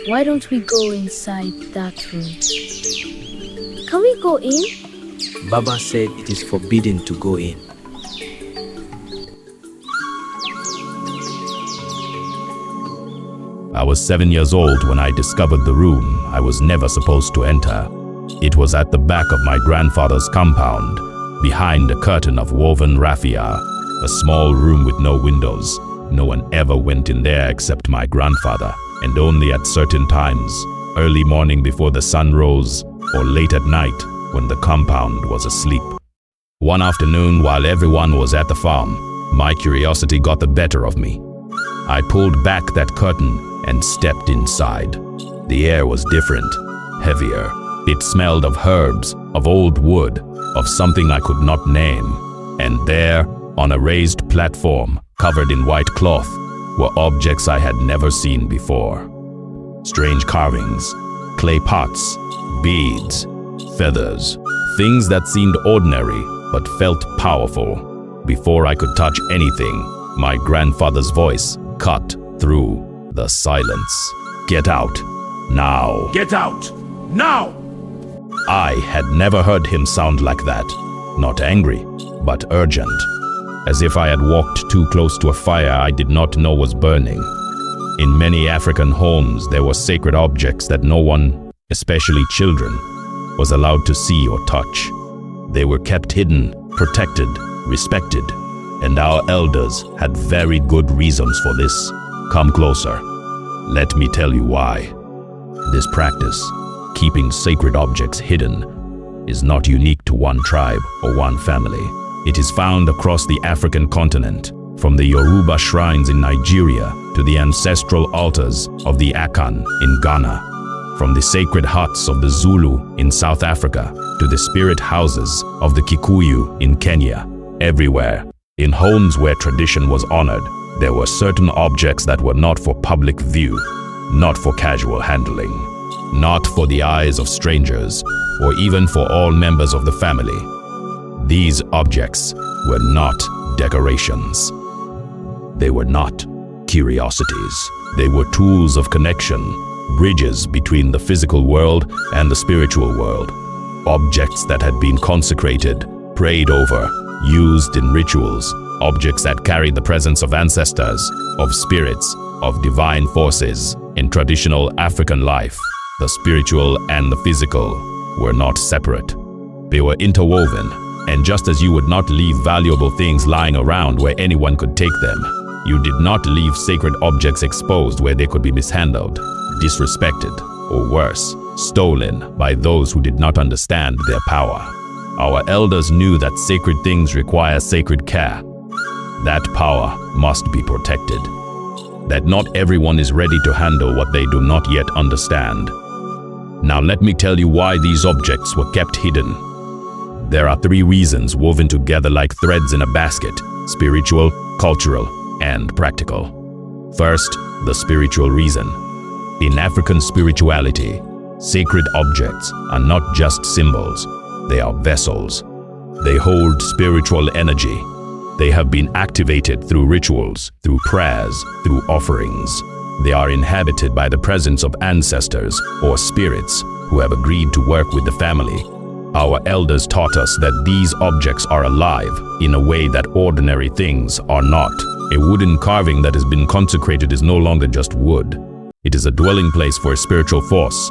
Why don't we go inside that room? Can we go in? Baba said it is forbidden to go in. I was 7 years old when I discovered the room I was never supposed to enter. It was at the back of my grandfather's compound, behind a curtain of woven raffia, a small room with no windows. No one ever went in there except my grandfather, and only at certain times, early morning before the sun rose, or late at night when the compound was asleep. One afternoon, while everyone was at the farm, my curiosity got the better of me. I pulled back that curtain and stepped inside. The air was different, heavier. It smelled of herbs, of old wood, of something I could not name. And there, on a raised platform, covered in white cloth, were objects I had never seen before. Strange carvings, clay pots, beads, feathers, things that seemed ordinary but felt powerful. Before I could touch anything, my grandfather's voice cut through the silence. "Get out, now." Get out, now! I had never heard him sound like that. Not angry, but urgent. As if I had walked too close to a fire I did not know was burning. In many African homes, there were sacred objects that no one, especially children, was allowed to see or touch. They were kept hidden, protected, respected, and our elders had very good reasons for this. Come closer. Let me tell you why. This practice, keeping sacred objects hidden, is not unique to one tribe or one family. It is found across the African continent, from the Yoruba shrines in Nigeria to the ancestral altars of the Akan in Ghana, from the sacred huts of the Zulu in South Africa to the spirit houses of the Kikuyu in Kenya. Everywhere, in homes where tradition was honored, there were certain objects that were not for public view, not for casual handling, not for the eyes of strangers, or even for all members of the family. These objects were not decorations. They were not curiosities. They were tools of connection, bridges between the physical world and the spiritual world. Objects that had been consecrated, prayed over, used in rituals. Objects that carried the presence of ancestors, of spirits, of divine forces. In traditional African life, the spiritual and the physical were not separate. They were interwoven, and just as you would not leave valuable things lying around where anyone could take them, you did not leave sacred objects exposed where they could be mishandled, disrespected, or worse, stolen by those who did not understand their power. Our elders knew that sacred things require sacred care. That power must be protected. That not everyone is ready to handle what they do not yet understand. Now let me tell you why these objects were kept hidden. There are 3 reasons woven together like threads in a basket: spiritual, cultural, and practical. First, the spiritual reason. In African spirituality, sacred objects are not just symbols, they are vessels. They hold spiritual energy. They have been activated through rituals, through prayers, through offerings. They are inhabited by the presence of ancestors or spirits who have agreed to work with the family. Our elders taught us that these objects are alive in a way that ordinary things are not. A wooden carving that has been consecrated is no longer just wood. It is a dwelling place for a spiritual force.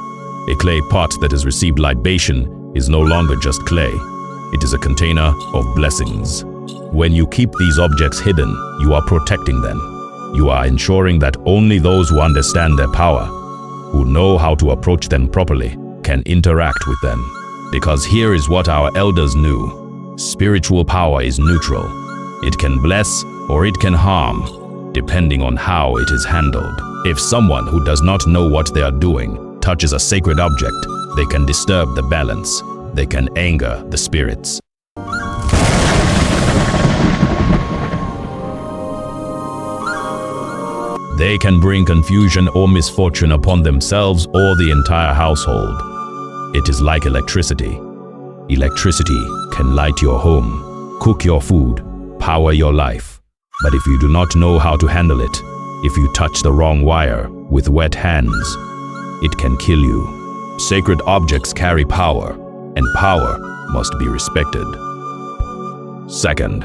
A clay pot that has received libation is no longer just clay. It is a container of blessings. When you keep these objects hidden, you are protecting them. You are ensuring that only those who understand their power, who know how to approach them properly, can interact with them. Because here is what our elders knew. Spiritual power is neutral. It can bless or it can harm, depending on how it is handled. If someone who does not know what they are doing touches a sacred object, they can disturb the balance. They can anger the spirits. They can bring confusion or misfortune upon themselves or the entire household. It is like electricity. Electricity can light your home, cook your food, power your life. But if you do not know how to handle it, if you touch the wrong wire with wet hands, it can kill you. Sacred objects carry power, and power must be respected. Second,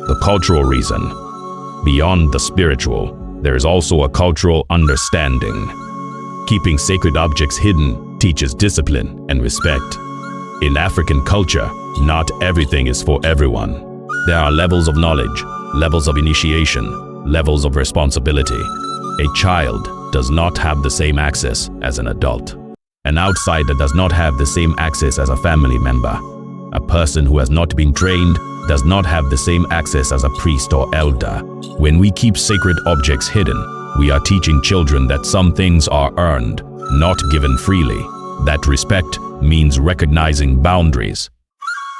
the cultural reason. Beyond the spiritual, there is also a cultural understanding. Keeping sacred objects hidden teaches discipline and respect. In African culture, not everything is for everyone. There are levels of knowledge, levels of initiation, levels of responsibility. A child does not have the same access as an adult. An outsider does not have the same access as a family member. A person who has not been trained does not have the same access as a priest or elder. When we keep sacred objects hidden, we are teaching children that some things are earned, not given freely. That respect means recognizing boundaries.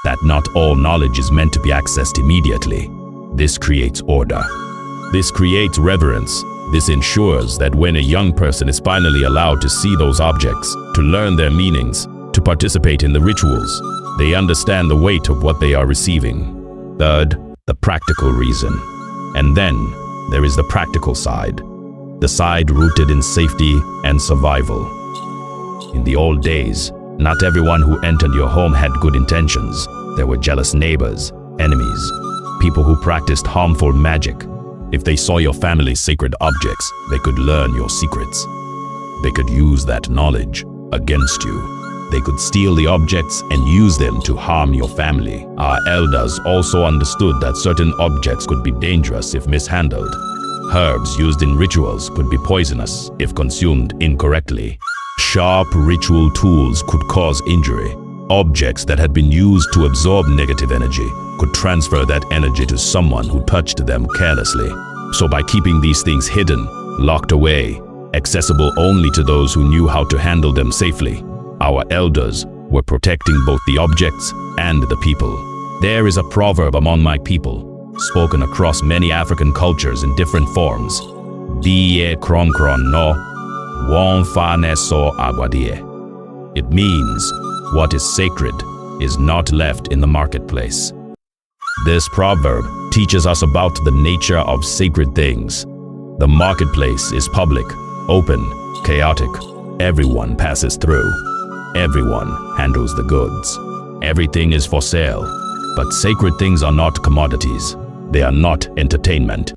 That not all knowledge is meant to be accessed immediately. This creates order. This creates reverence. This ensures that when a young person is finally allowed to see those objects, to learn their meanings, to participate in the rituals, they understand the weight of what they are receiving. Third, the practical reason. And then there is the practical side. The side rooted in safety and survival. In the old days, not everyone who entered your home had good intentions. There were jealous neighbors, enemies, people who practiced harmful magic. If they saw your family's sacred objects, they could learn your secrets. They could use that knowledge against you. They could steal the objects and use them to harm your family. Our elders also understood that certain objects could be dangerous if mishandled. Herbs used in rituals could be poisonous if consumed incorrectly. Sharp ritual tools could cause injury. Objects that had been used to absorb negative energy could transfer that energy to someone who touched them carelessly. So by keeping these things hidden, locked away, accessible only to those who knew how to handle them safely, our elders were protecting both the objects and the people. There is a proverb among my people, spoken across many African cultures in different forms. Die kron kron no, won fa ne so aguadie. It means, what is sacred is not left in the marketplace. This proverb teaches us about the nature of sacred things. The marketplace is public, open, chaotic. Everyone passes through. Everyone handles the goods. Everything is for sale. But sacred things are not commodities. They are not entertainment.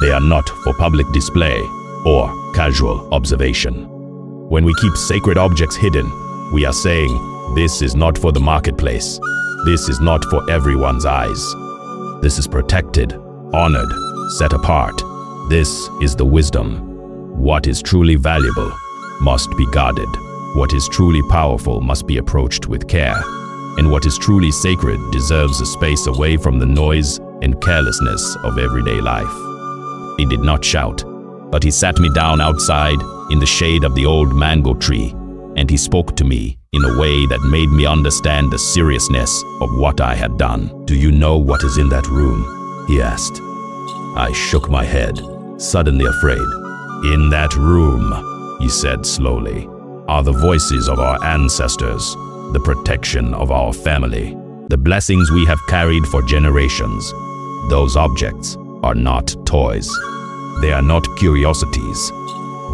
They are not for public display or casual observation. When we keep sacred objects hidden, we are saying, this is not for the marketplace. This is not for everyone's eyes. This is protected, honored, set apart. This is the wisdom. What is truly valuable must be guarded. What is truly powerful must be approached with care. And what is truly sacred deserves a space away from the noise and carelessness of everyday life. He did not shout, but he sat me down outside in the shade of the old mango tree, and he spoke to me in a way that made me understand the seriousness of what I had done. Do you know what is in that room? He asked. I shook my head, suddenly afraid. In that room, he said slowly, are the voices of our ancestors, the protection of our family, the blessings we have carried for generations. Those objects are not toys. They are not curiosities.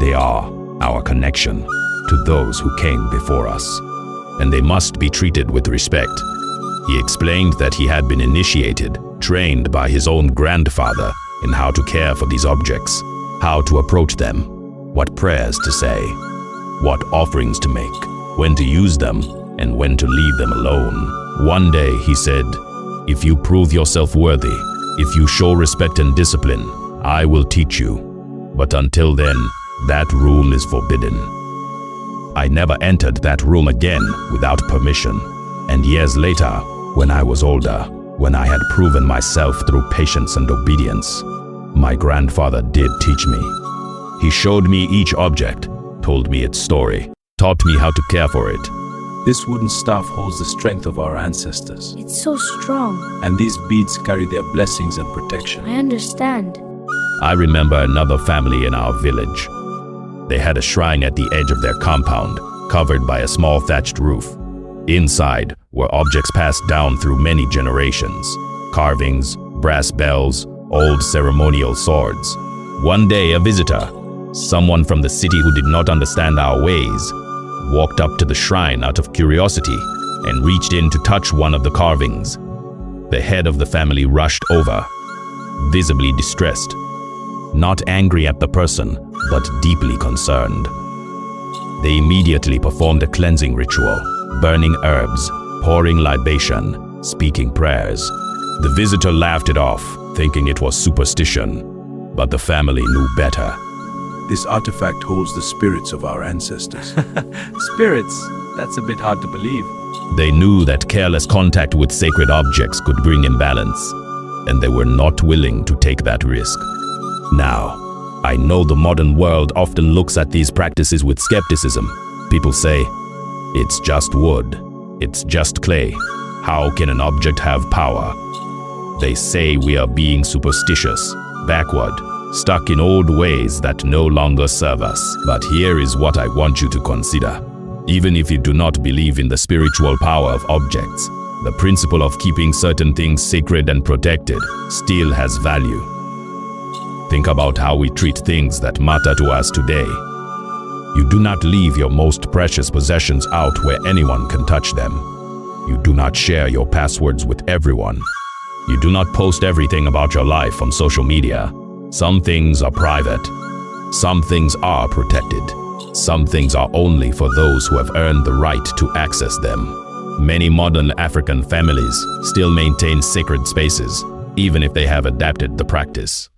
They are our connection to those who came before us, and they must be treated with respect. He explained that he had been initiated, trained by his own grandfather in how to care for these objects, how to approach them, what prayers to say, what offerings to make, when to use them, and when to leave them alone. One day, he said, if you prove yourself worthy, if you show respect and discipline, I will teach you. But until then, that room is forbidden. I never entered that room again without permission. And years later, when I was older, when I had proven myself through patience and obedience, my grandfather did teach me. He showed me each object, told me its story, taught me how to care for it. This wooden staff holds the strength of our ancestors, It's so strong. and these beads carry their blessings and protection. I understand. I remember another family in our village. They had a shrine at the edge of their compound, covered by a small thatched roof. Inside were objects passed down through many generations: carvings, brass bells, old ceremonial swords. One day, a visitor, Someone from the city who did not understand our ways walked up to the shrine out of curiosity and reached in to touch one of the carvings. The head of the family rushed over, visibly distressed, not angry at the person, but deeply concerned. They immediately performed a cleansing ritual, burning herbs, pouring libation, speaking prayers. The visitor laughed it off, thinking it was superstition, but the family knew better. This artifact holds the spirits of our ancestors. Spirits? That's a bit hard to believe. They knew that careless contact with sacred objects could bring imbalance, and they were not willing to take that risk. Now, I know the modern world often looks at these practices with skepticism. People say, it's just wood, it's just clay. How can an object have power? They say we are being superstitious, backward, stuck in old ways that no longer serve us. But here is what I want you to consider. Even if you do not believe in the spiritual power of objects, the principle of keeping certain things sacred and protected still has value. Think about how we treat things that matter to us today. You do not leave your most precious possessions out where anyone can touch them. You do not share your passwords with everyone. You do not post everything about your life on social media. Some things are private. Some things are protected. Some things are only for those who have earned the right to access them. Many modern African families still maintain sacred spaces, even if they have adapted the practice.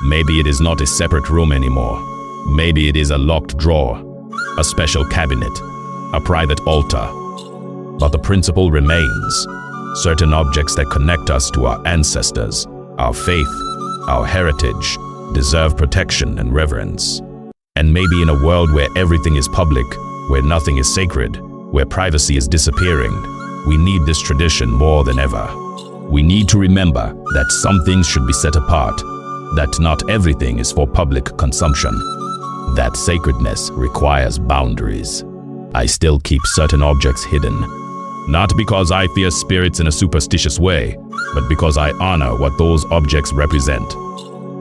Maybe it is not a separate room anymore. Maybe it is a locked drawer, a special cabinet, a private altar. But the principle remains. Certain objects that connect us to our ancestors, our faith, our heritage, deserve protection and reverence. And maybe in a world where everything is public, where nothing is sacred, where privacy is disappearing, we need this tradition more than ever. We need to remember that some things should be set apart, that not everything is for public consumption, that sacredness requires boundaries. I still keep certain objects hidden, not because I fear spirits in a superstitious way, but because I honor what those objects represent.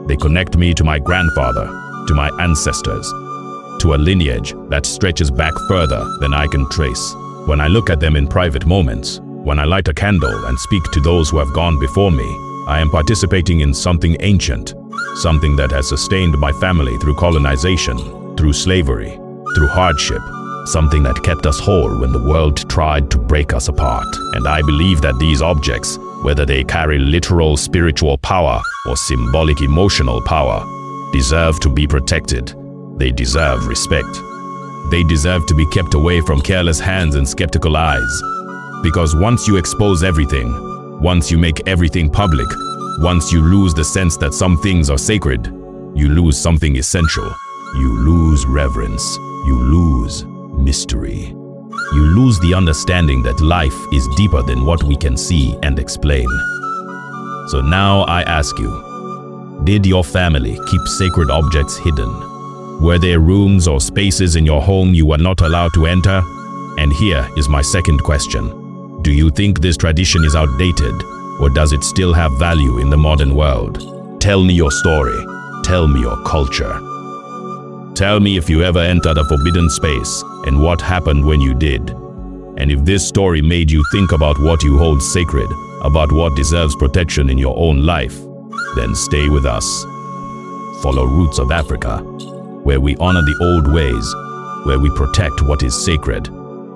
They connect me to my grandfather, to my ancestors, to a lineage that stretches back further than I can trace. When I look at them in private moments, when I light a candle and speak to those who have gone before me, I am participating in something ancient, something that has sustained my family through colonization, through slavery, through hardship, something that kept us whole when the world tried to break us apart. And I believe that these objects, whether they carry literal spiritual power or symbolic emotional power, deserve to be protected. They deserve respect. They deserve to be kept away from careless hands and skeptical eyes. Because once you expose everything, once you make everything public, once you lose the sense that some things are sacred, you lose something essential. You lose reverence. You lose mystery. You lose the understanding that life is deeper than what we can see and explain. So now I ask you, did your family keep sacred objects hidden? Were there rooms or spaces in your home you were not allowed to enter? And here is my second question. Do you think this tradition is outdated, or does it still have value in the modern world? Tell me your story. Tell me your culture. Tell me if you ever entered a forbidden space and what happened when you did. And if this story made you think about what you hold sacred, about what deserves protection in your own life, then stay with us. Follow Roots of Africa, where we honor the old ways, where we protect what is sacred,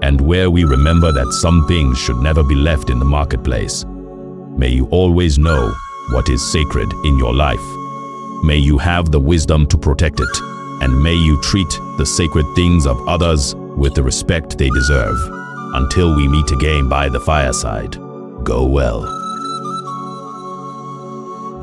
and where we remember that some things should never be left in the marketplace. May you always know what is sacred in your life. May you have the wisdom to protect it, and may you treat the sacred things of others with the respect they deserve. Until we meet again by the fireside, go well.